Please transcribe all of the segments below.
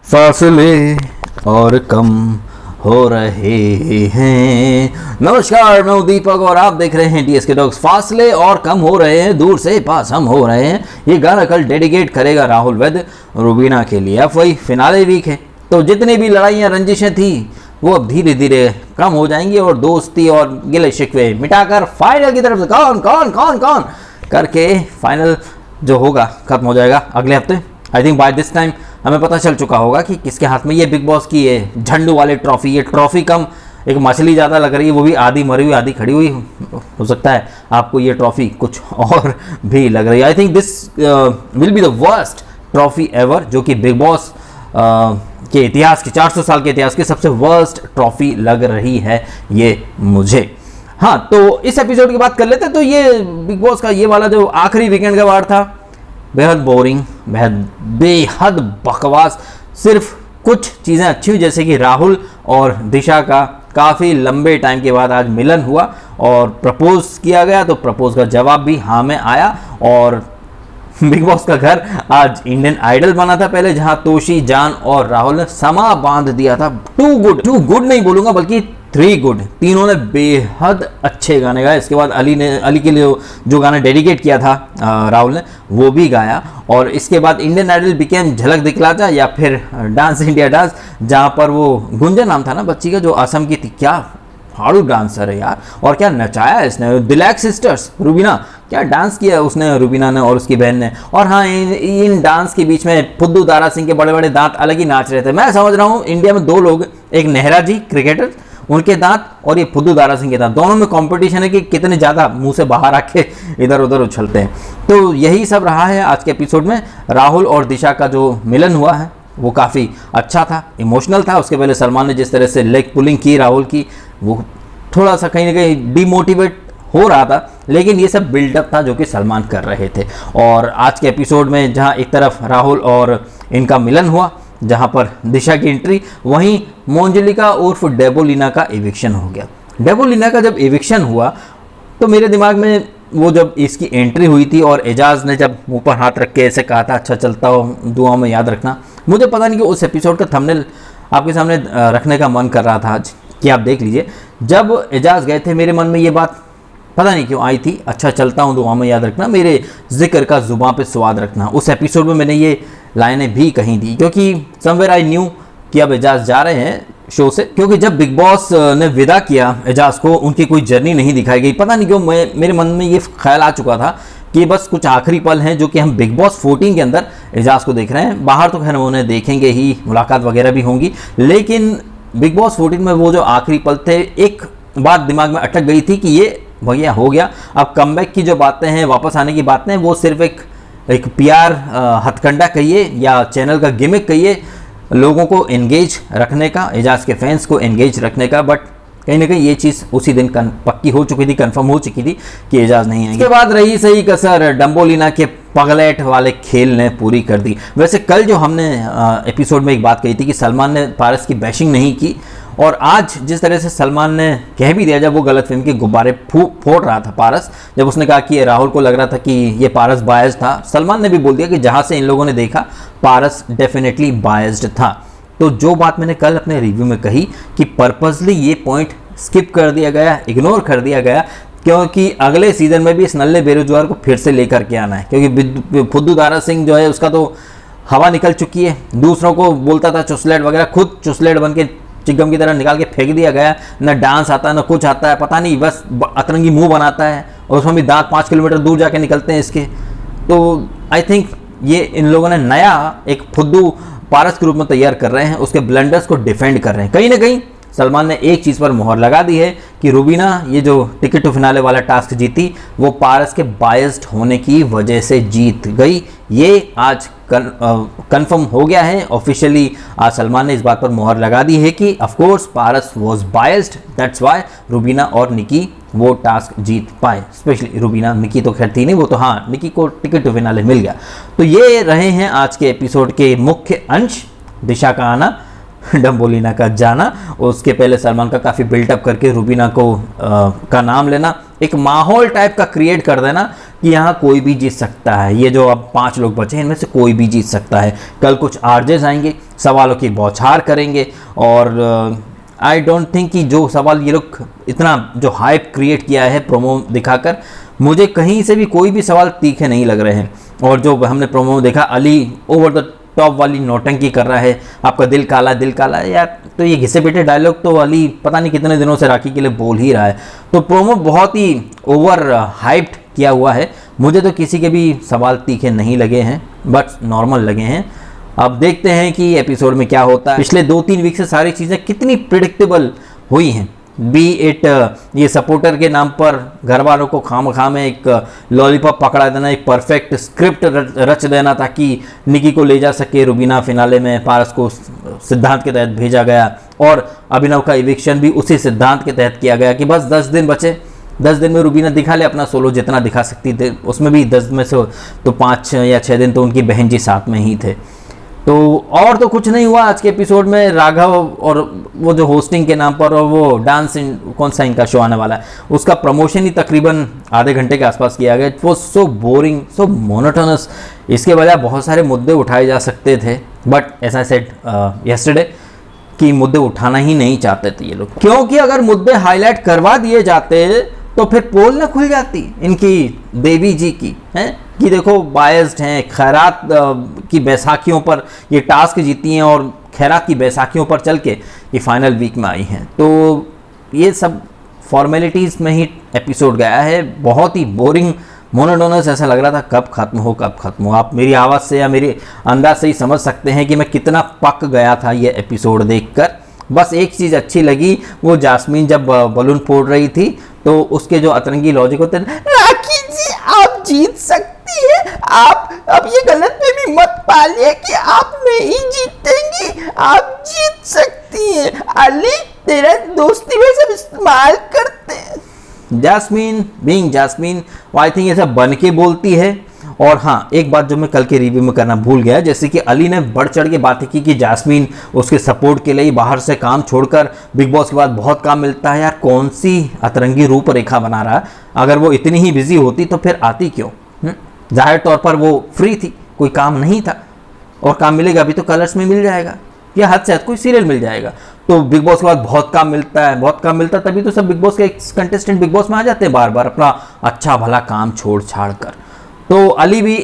फासले और कम हो रहे हैं। नमस्कार, मैं हूं दीपक और आप देख रहे हैं DSK टॉक्स। फासले और कम हो रहे हैं, दूर से पास हम हो रहे हैं। ये गाना कल डेडिकेट करेगा राहुल वैद्य रुबीना के लिए। अब वही फिनाले वीक है, तो जितनी भी लड़ाइयाँ रंजिशें थी वो अब धीरे धीरे कम हो जाएंगी और दोस्ती और गिले शिकवे मिटाकर फाइनल की तरफ से कौन कौन कौन कौन करके फाइनल जो होगा खत्म हो जाएगा अगले हफ्ते। I think by this time हमें पता चल चुका होगा कि किसके हाथ में ये बिग बॉस की ये झंडू वाली ट्रॉफी, ये ट्रॉफी कम एक मछली ज़्यादा लग रही है, वो भी आधी मरी हुई आधी खड़ी हुई। हो सकता है आपको ये ट्रॉफी कुछ और भी लग रही है। I think this will be the worst trophy ever, जो कि बिग बॉस के इतिहास की 400 साल के इतिहास की सबसे वर्स्ट ट्रॉफी लग रही है ये मुझे। हाँ, तो इस एपिसोड की बात कर लेते हैं। तो ये बिग बॉस का ये वाला जो आखिरी वीकेंड का वार था, बेहद बोरिंग, बेहद बकवास। सिर्फ कुछ चीज़ें अच्छी हुई, जैसे कि राहुल और दिशा का काफ़ी लंबे टाइम के बाद आज मिलन हुआ और प्रपोज किया गया, तो प्रपोज का जवाब भी हाँ में आया। और बिग बॉस का घर आज इंडियन आइडल बना था पहले, जहां तोशी, जान और राहुल ने समा बांध दिया था। टू गुड नहीं बोलूंगा बल्कि 3 गुड। तीनों ने बेहद अच्छे गाने गाए। इसके बाद अली के लिए जो गाना डेडिकेट किया था राहुल ने, वो भी गाया। और इसके बाद इंडियन आइडल बिकेम झलक दिखला जा, या फिर डांस इंडिया डांस, जहां पर वो गुंजन नाम था ना बच्ची का, जो असम की थी। क्या फाड़ू डांसर है यार, और क्या नचाया इसने। दिलैक सिस्टर्स रुबीना, क्या डांस किया उसने, रुबीना ने और उसकी बहन ने। और हाँ, इन डांस के बीच में फुद्दू दारा सिंह के बड़े बड़े दांत अलग ही नाच रहे थे। मैं समझ रहा हूँ इंडिया में 2 लोग, एक नेहरा जी क्रिकेटर, उनके दांत, और ये फुद्दू दारा सिंह के दांत, दोनों में कंपटीशन है कि कितने ज़्यादा मुंह से बाहर आके इधर उधर उछलते हैं। तो यही सब रहा है आज के एपिसोड में। राहुल और दिशा का जो मिलन हुआ है वो काफ़ी अच्छा था, इमोशनल था। उसके पहले सलमान ने जिस तरह से लेग पुलिंग की राहुल की, वो थोड़ा सा कहीं ना कहीं डिमोटिवेट हो रहा था, लेकिन ये सब बिल्डअप था जो कि सलमान कर रहे थे। और आज के एपिसोड में जहां एक तरफ राहुल और इनका मिलन हुआ, जहां पर दिशा की एंट्री, वहीं मोंजलिका उर्फ डेबोलिना का एविक्शन हो गया। डेबोलिना का जब एविक्शन हुआ तो मेरे दिमाग में वो जब इसकी एंट्री हुई थी और एजाज ने जब मुंह पर हाथ रख के ऐसे कहा था, अच्छा चलता हो, दुआओं में याद रखना। मुझे पता नहीं कि उस एपिसोड का थंबनेल आपके सामने रखने का मन कर रहा था आज कि आप देख लीजिए। जब एजाज गए थे, मेरे मन में ये बात पता नहीं क्यों आई थी, अच्छा चलता हूँ, दुआ में याद रखना, मेरे जिक्र का जुबान पे स्वाद रखना। उस एपिसोड में मैंने ये लाइनें भी कही थी, क्योंकि समवेयर आई न्यू कि अब एजाज जा रहे हैं शो से। क्योंकि जब बिग बॉस ने विदा किया एजाज को, उनकी कोई जर्नी नहीं दिखाई गई। पता नहीं क्यों मेरे मन में ये ख्याल आ चुका था कि बस कुछ आखिरी पल हैं जो कि हम बिग बॉस 14 के अंदर एजाज को देख रहे हैं। बाहर तो खैर उन्हें देखेंगे ही, मुलाकात वगैरह भी होंगी, लेकिन बिग बॉस 14 में वो जो आखिरी पल थे, एक बात दिमाग में अटक गई थी कि ये भैया हो गया। अब कमबैक की जो बातें हैं, वापस आने की बातें हैं, वो सिर्फ एक PR हथकंडा कहिए या चैनल का गिमिक कहिए, लोगों को एंगेज रखने का, एजाज के फैंस को एंगेज रखने का। बट कहीं ना कहीं ये चीज़ उसी दिन पक्की हो चुकी थी, कंफर्म हो चुकी थी कि एजाज नहीं आएंगे। इसके बाद रही सही कसर डम्बोलिना के पगलेट वाले खेल ने पूरी कर दी। वैसे कल जो हमने एपिसोड में एक बात कही थी कि सलमान ने पारस की बैशिंग नहीं की, और आज जिस तरह से सलमान ने कह भी दिया, जब वो गलतफहमी के गुब्बारे फोड़ रहा था पारस, जब उसने कहा कि राहुल को लग रहा था कि ये पारस बायस्ड था, सलमान ने भी बोल दिया कि जहाँ से इन लोगों ने देखा पारस डेफिनेटली बायस्ड था। तो जो बात मैंने कल अपने रिव्यू में कही कि पर्पसली ये पॉइंट स्किप कर दिया गया, इग्नोर कर दिया गया, क्योंकि अगले सीजन में भी इस नल्ले बेरोजगार को फिर से लेकर के आना है। क्योंकि फुद्दू दारा सिंह जो है उसका तो हवा निकल चुकी है, दूसरों को बोलता था चुसलेट वगैरह, खुद चुसलेट बन के चिगम की तरह निकाल के फेंक दिया गया। न डांस आता है, न कुछ आता है, पता नहीं, बस अतरंगी मुंह बनाता है, और उसमें भी दांत 5 किलोमीटर दूर जाके निकलते हैं इसके। तो आई थिंक ये इन लोगों ने नया एक फुद्दू पारस के रूप में तैयार कर रहे हैं, उसके ब्लंडर्स को डिफेंड कर रहे हैं। कहीं ना कहीं सलमान ने एक चीज़ पर मोहर लगा दी है कि रुबीना ये जो टिकट टू फिनाले वाला टास्क जीती, वो पारस के बायस्ड होने की वजह से जीत गई। ये आज कंफर्म हो गया है ऑफिशियली। आज सलमान ने इस बात पर मोहर लगा दी है कि of course Paras was biased, that's why Rubina और निकी वो टास्क जीत पाए। स्पेशली रुबीना, निकी तो खैर थी नहीं, वो तो हाँ, निकी को टिकट टू फिनाले मिल गया। तो ये रहे हैं आज के एपिसोड के मुख्य अंश। दिशा का आना, डम्बोलिना का जाना, उसके पहले सलमान का काफ़ी बिल्टअप करके रुबीना को का नाम लेना, एक माहौल टाइप का क्रिएट कर देना कि यहाँ कोई भी जीत सकता है, ये जो अब 5 लोग बचे हैं इनमें से कोई भी जीत सकता है। कल कुछ आरजेस आएंगे, सवालों की बौछार करेंगे, और आई डोंट थिंक कि जो सवाल ये लोग इतना जो हाइप क्रिएट किया है प्रोमो दिखाकर, मुझे कहीं से भी कोई भी सवाल तीखे नहीं लग रहे हैं। और जो हमने प्रोमो में देखा, अली ओवर द टॉप वाली नौटंकी कर रहा है, आपका दिल काला है यार, तो ये घिसे पिटे डायलॉग तो अली पता नहीं कितने दिनों से राखी के लिए बोल ही रहा है। तो प्रोमो बहुत ही ओवर हाइप्ड किया हुआ है। मुझे तो किसी के भी सवाल तीखे नहीं लगे हैं, बट नॉर्मल लगे हैं। अब देखते हैं कि एपिसोड में क्या होता है। पिछले 2-3 वीक से सारी चीज़ें कितनी प्रिडिक्टेबल हुई हैं, बी इट ये सपोर्टर के नाम पर घर वालों को खाम में एक लॉलीपॉप पकड़ा देना, एक परफेक्ट स्क्रिप्ट रच देना ताकि निकी को ले जा सके रुबीना फिनाले में, पारस को सिद्धांत के तहत भेजा गया, और अभिनव का इविक्शन भी उसी सिद्धांत के तहत किया गया कि बस 10 दिन बचे, 10 दिन में रुबीना दिखा ले अपना सोलो जितना दिखा सकती थे, उसमें भी 10 में से तो 5 या 6 दिन तो उनकी बहन जी साथ में ही थे। तो और तो कुछ नहीं हुआ आज के एपिसोड में। राघव और वो जो होस्टिंग के नाम पर और वो डांस कौन सा इनका शो आने वाला है, उसका प्रमोशन ही तकरीबन आधे घंटे के आसपास किया गया। वो सो बोरिंग, सो मोनोटोनस। इसके बजाय बहुत सारे मुद्दे उठाए जा सकते थे, but as I said yesterday कि मुद्दे उठाना ही नहीं चाहते थे ये लोग, क्योंकि अगर मुद्दे हाईलाइट करवा दिए जाते तो फिर पोल ना खुल जाती इनकी देवी जी की, हैं कि देखो बायस्ड हैं, खैरात की बैसाखियों पर ये टास्क जीती हैं और खैरात की बैसाखियों पर चल के ये फाइनल वीक में आई हैं। तो ये सब फॉर्मेलिटीज़ में ही एपिसोड गया है, बहुत ही बोरिंग, मोनोटोनस। ऐसा लग रहा था कब खत्म हो कब खत्म हो। आप मेरी आवाज़ से या मेरे अंदाज से ही समझ सकते हैं कि मैं कितना पक गया था ये एपिसोड देखकर। बस एक चीज़ अच्छी लगी, वो जास्मीन जब बलून फोड़ रही थी तो उसके जो अतरंगी लॉजिक होते हैं, राखी जी आप जीत सकती है, आप अब ये गलत में भी मत पालिए कि आप नहीं जीतेंगी, आप जीत सकती हैं, अली तेरा दोस्ती में सब इस्तेमाल करते हैं। Jasmine being Jasmine, I think ये सब बन के बोलती है। और हाँ, एक बात जो मैं कल के रिव्यू में करना भूल गया, जैसे कि अली ने बढ़ चढ़ के बातें की कि जास्मीन उसके सपोर्ट के लिए बाहर से काम छोड़कर बिग बॉस के बाद बहुत काम मिलता है। यार कौन सी अतरंगी रूपरेखा बना रहा है, अगर वो इतनी ही बिजी होती तो फिर आती क्यों? जाहिर तौर पर वो फ्री थी, कोई काम नहीं था, और काम मिलेगा भी तो कलर्स में मिल जाएगा या हद से हद कोई सीरियल मिल जाएगा। तो बिग बॉस के बाद बहुत काम मिलता है, बहुत काम मिलता है, तभी तो सब बिग बॉस के कंटेस्टेंट बिग बॉस में आ जाते हैं बार बार अपना अच्छा भला काम छोड़ छाड़ कर। तो अली भी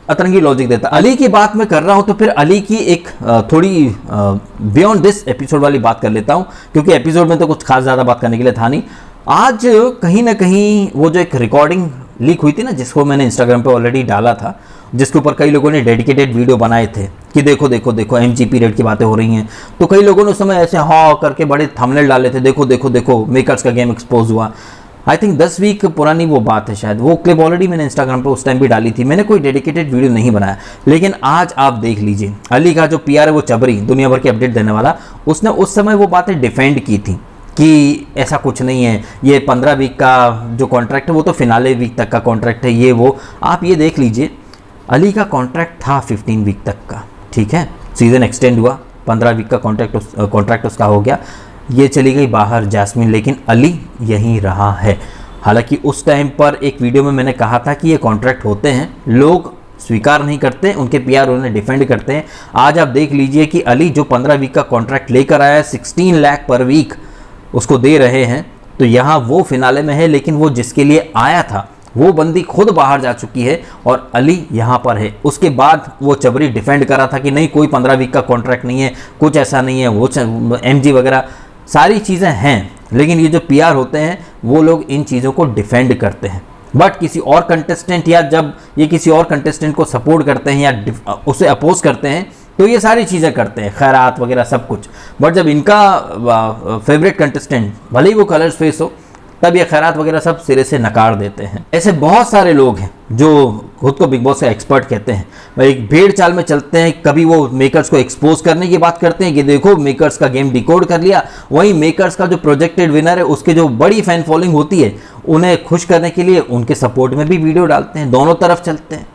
अतरंगी लॉजिक देता। अली की बात मैं कर रहा हूं तो फिर अली की एक थोड़ी बियॉन्ड दिस एपिसोड वाली बात कर लेता हूं, क्योंकि एपिसोड में तो कुछ खास ज़्यादा बात करने के लिए था नहीं। आज कहीं ना कहीं वो जो एक रिकॉर्डिंग लीक हुई थी ना, जिसको मैंने इंस्टाग्राम पे ऑलरेडी डाला था, जिसके ऊपर कई लोगों ने डेडिकेटेड वीडियो बनाए थे कि देखो देखो देखो MG पीरियड की बातें हो रही हैं, तो कई लोगों ने उस समय ऐसे हाँ करके बड़े थंबनेल डाले थे, देखो देखो देखो मेकर्स का गेम एक्सपोज हुआ। आई थिंक 10 वीक पुरानी वो बात है शायद, वो क्लिप ऑलरेडी मैंने इंस्टाग्राम पे उस टाइम भी डाली थी। मैंने कोई डेडिकेटेड वीडियो नहीं बनाया, लेकिन आज आप देख लीजिए अली का जो PR है वो चबरी, दुनिया भर की अपडेट देने वाला, उसने उस समय वो बातें डिफेंड की थी कि ऐसा कुछ नहीं है, ये 15 वीक का जो कॉन्ट्रैक्ट है वो तो फिनाले वीक तक का कॉन्ट्रैक्ट है, ये वो। आप ये देख लीजिए, अली का कॉन्ट्रैक्ट था 15 वीक तक का, ठीक है, सीजन एक्सटेंड हुआ, 15 वीक का कॉन्ट्रैक्ट उसका हो गया, ये चली गई बाहर जास्मीन, लेकिन अली यहीं रहा है। हालांकि उस टाइम पर एक वीडियो में मैंने कहा था कि ये कॉन्ट्रैक्ट होते हैं, लोग स्वीकार नहीं करते, उनके PR उन्हें डिफेंड करते हैं। आज आप देख लीजिए कि अली जो 15 वीक का कॉन्ट्रैक्ट लेकर आया, 16 लाख पर वीक उसको दे रहे हैं, तो यहाँ वो फिनाले में है, लेकिन वो जिसके लिए आया था वो बंदी खुद बाहर जा चुकी है और अली यहाँ पर है। उसके बाद वो चबरी डिफेंड करा था कि नहीं कोई 15 वीक का कॉन्ट्रैक्ट नहीं है, कुछ ऐसा नहीं है, वो MG वगैरह सारी चीज़ें हैं, लेकिन ये जो PR होते हैं वो लोग इन चीज़ों को डिफेंड करते हैं। बट किसी और कंटेस्टेंट या जब ये किसी और कंटेस्टेंट को सपोर्ट करते हैं या उसे अपोज करते हैं तो ये सारी चीज़ें करते हैं, खैरात वगैरह सब कुछ। बट जब इनका फेवरेट कंटेस्टेंट भले ही वो कलर्स फेस हो, तब ये खैरात वगैरह सब सिरे से नकार देते हैं। ऐसे बहुत सारे लोग हैं जो खुद को बिग बॉस का एक्सपर्ट कहते हैं, वह एक भेड़ चाल में चलते हैं। कभी वो मेकर्स को एक्सपोज करने की बात करते हैं कि देखो मेकर्स का गेम डिकोड कर लिया, वहीं मेकर्स का जो प्रोजेक्टेड विनर है उसके जो बड़ी फैन फॉलोइंग होती है उन्हें खुश करने के लिए उनके सपोर्ट में भी वीडियो डालते हैं, दोनों तरफ चलते हैं।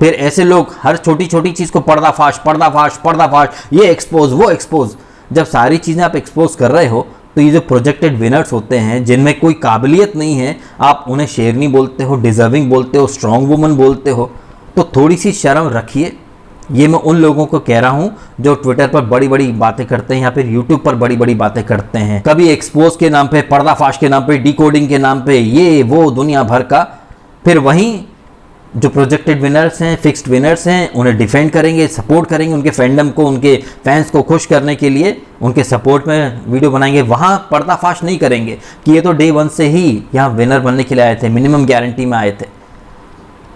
फिर ऐसे लोग हर छोटी छोटी चीज़ को पर्दाफाश पर्दाफाश पर्दाफाश, ये एक्सपोज वो एक्सपोज। जब सारी चीज़ें आप एक्सपोज कर रहे हो तो ये जो प्रोजेक्टेड विनर्स होते हैं जिनमें कोई काबिलियत नहीं है, आप उन्हें शेरनी बोलते हो, डिजर्विंग बोलते हो, स्ट्रॉन्ग वुमन बोलते हो, तो थोड़ी सी शर्म रखिए। ये मैं उन लोगों को कह रहा हूँ जो ट्विटर पर बड़ी बड़ी बातें करते हैं या फिर यूट्यूब पर बड़ी बड़ी बातें करते हैं, कभी एक्सपोज के नाम पे, पर्दाफाश के नाम पे, डिकोडिंग के नाम पे, ये वो दुनिया भर का, फिर वहीं जो प्रोजेक्टेड विनर्स हैं, फिक्स्ड विनर्स हैं, उन्हें डिफेंड करेंगे, सपोर्ट करेंगे, उनके फैंडम को, उनके फैंस को खुश करने के लिए उनके सपोर्ट में वीडियो बनाएंगे। वहाँ पर्दाफाश नहीं करेंगे कि ये तो डे 1 से ही यहाँ विनर बनने के लिए आए थे, मिनिमम गारंटी में आए थे।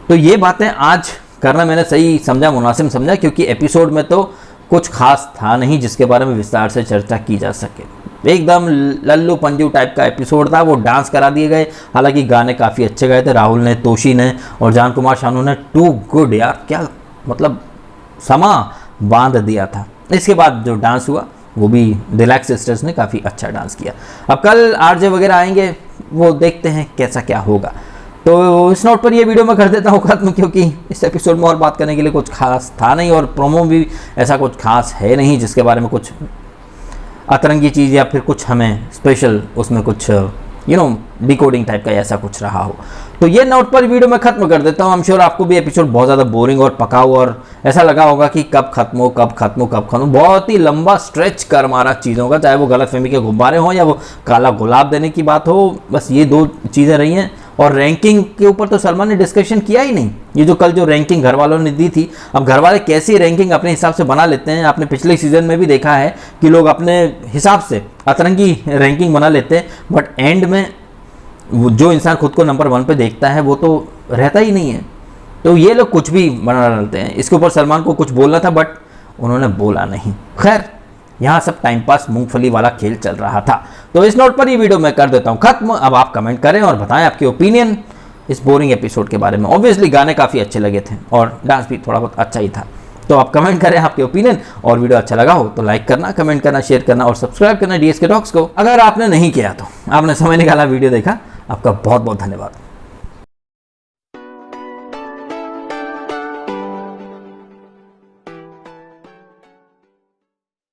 तो ये बातें आज करना मैंने सही समझा, मुनासिब समझा, क्योंकि एपिसोड में तो कुछ खास था नहीं जिसके बारे में विस्तार से चर्चा की जा सके। एकदम लल्लू पंजू टाइप का एपिसोड था। वो डांस करा दिए गए, हालांकि गाने काफ़ी अच्छे गाए थे राहुल ने, तोशी ने और जान कुमार शानू ने। टू गुड यार, क्या मतलब समा बांध दिया था। इसके बाद जो डांस हुआ वो भी डिलैक्स सिस्टर्स ने काफ़ी अच्छा डांस किया। अब कल आरजे वगैरह आएंगे, वो देखते हैं कैसा क्या होगा। तो इस नोट पर ये वीडियो मैं कर देता हूँ खत्म, क्योंकि इस एपिसोड में और बात करने के लिए कुछ खास था नहीं और प्रोमो भी ऐसा कुछ खास है नहीं जिसके बारे में कुछ अतरंगी चीज़ या फिर कुछ हमें स्पेशल उसमें कुछ डिकोडिंग टाइप का ऐसा कुछ रहा हो। तो ये नोट पर वीडियो मैं खत्म कर देता हूँ। आई एम श्योर आपको भी एपिसोड बहुत ज़्यादा बोरिंग और पकाऊ और ऐसा लगा होगा कि कब खत्म हो कब खत्म हो कब खत्म। बहुत ही लंबा स्ट्रेच कर मारा चीज़ों का, चाहे वो गलतफहमी के गुब्बारे हों या वो काला गुलाब देने की बात हो, बस ये दो चीज़ें रही हैं। और रैंकिंग के ऊपर तो सलमान ने डिस्कशन किया ही नहीं। ये जो कल जो रैंकिंग घर वालों ने दी थी, अब घर वाले कैसी रैंकिंग अपने हिसाब से बना लेते हैं। आपने पिछले सीजन में भी देखा है कि लोग अपने हिसाब से अतरंगी रैंकिंग बना लेते हैं, बट एंड में जो इंसान खुद को नंबर 1 पे देखता है वो तो रहता ही नहीं है। तो ये लोग कुछ भी बना डालते हैं। इसके ऊपर सलमान को कुछ बोलना था बट उन्होंने बोला नहीं। खैर, यहाँ सब टाइम पास मूंगफली वाला खेल चल रहा था। तो इस नोट पर ये वीडियो मैं कर देता हूँ खत्म। अब आप कमेंट करें और बताएं आपकी ओपिनियन इस बोरिंग एपिसोड के बारे में। ऑब्वियसली गाने काफ़ी अच्छे लगे थे और डांस भी थोड़ा बहुत अच्छा ही था। तो आप कमेंट करें आपके ओपिनियन, और वीडियो अच्छा लगा हो तो लाइक करना, कमेंट करना, शेयर करना और सब्सक्राइब करना डीएसके टॉक्स को। अगर आपने नहीं किया तो आपने समय निकाला, वीडियो देखा, आपका बहुत बहुत धन्यवाद।